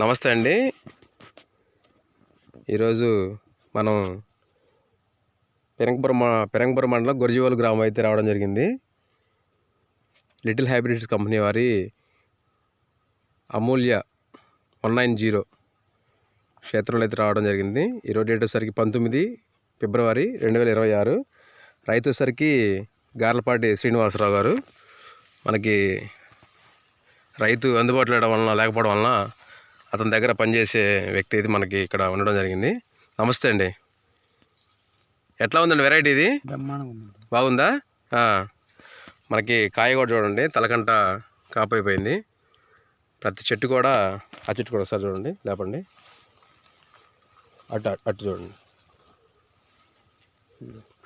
నమస్తే అండి. ఈరోజు మనం పెరంగపురం మండలం గొర్జివోలు గ్రామం అయితే రావడం జరిగింది. లిటిల్ హైబ్రిడ్స్ కంపెనీ వారి అమూల్య 190 క్షేత్రంలో అయితే రావడం జరిగింది. ఈరోజు డేట్ వచ్చేసరికి 19 ఫిబ్రవరి 2026. రైతు వచ్చేసరికి గార్లపాటి శ్రీనివాసరావు గారు. మనకి రైతు అందుబాటులో లేకపోవడం వలన అతని దగ్గర పనిచేసే వ్యక్తి ఇది మనకి ఇక్కడ ఉండడం జరిగింది. నమస్తే అండి. ఎట్లా ఉందండి వెరైటీ ఇది? బాగుందా? మనకి కాయ కూడా చూడండి, తలకంట కాపు అయిపోయింది. ప్రతి చెట్టు కూడా, ఆ చెట్టు కూడా ఒకసారి చూడండి, లేపండి, అటు చూడండి.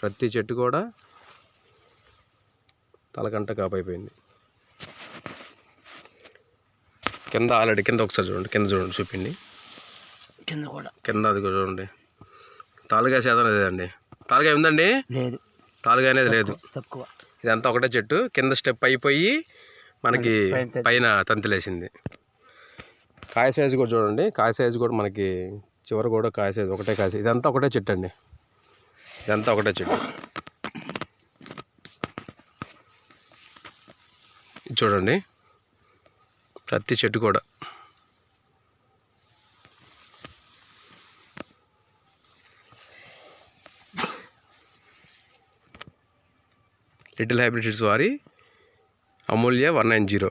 ప్రతి చెట్టు కూడా తలకంట కాపు అయిపోయింది. కింద ఆల్రెడీ కింద ఒకసారి చూడండి, కింద చూడండి, చూపిండి కింద అది కూడా చూడండి. తాలుగాయ శాతం లేదండి. తాలుగాయ ఉందండి? లేదు, తాలుగాయ అనేది లేదు, తక్కువ. ఇదంతా ఒకటే చెట్టు. కింద స్టెప్ అయిపోయి మనకి పైన తంతులేసింది. కాయ సైజు కూడా చూడండి, కాయ సైజు కూడా మనకి చివరి కూడా కాయ సైజు ఒకటే కాయ సైజు. ఇదంతా ఒకటే చెట్టు అండి, ఇదంతా ఒకటే చెట్టు. చూడండి ప్రతి చెట్టు కూడా. లిటిల్ హైబ్రిడ్స్ వారి అమూల్య 190.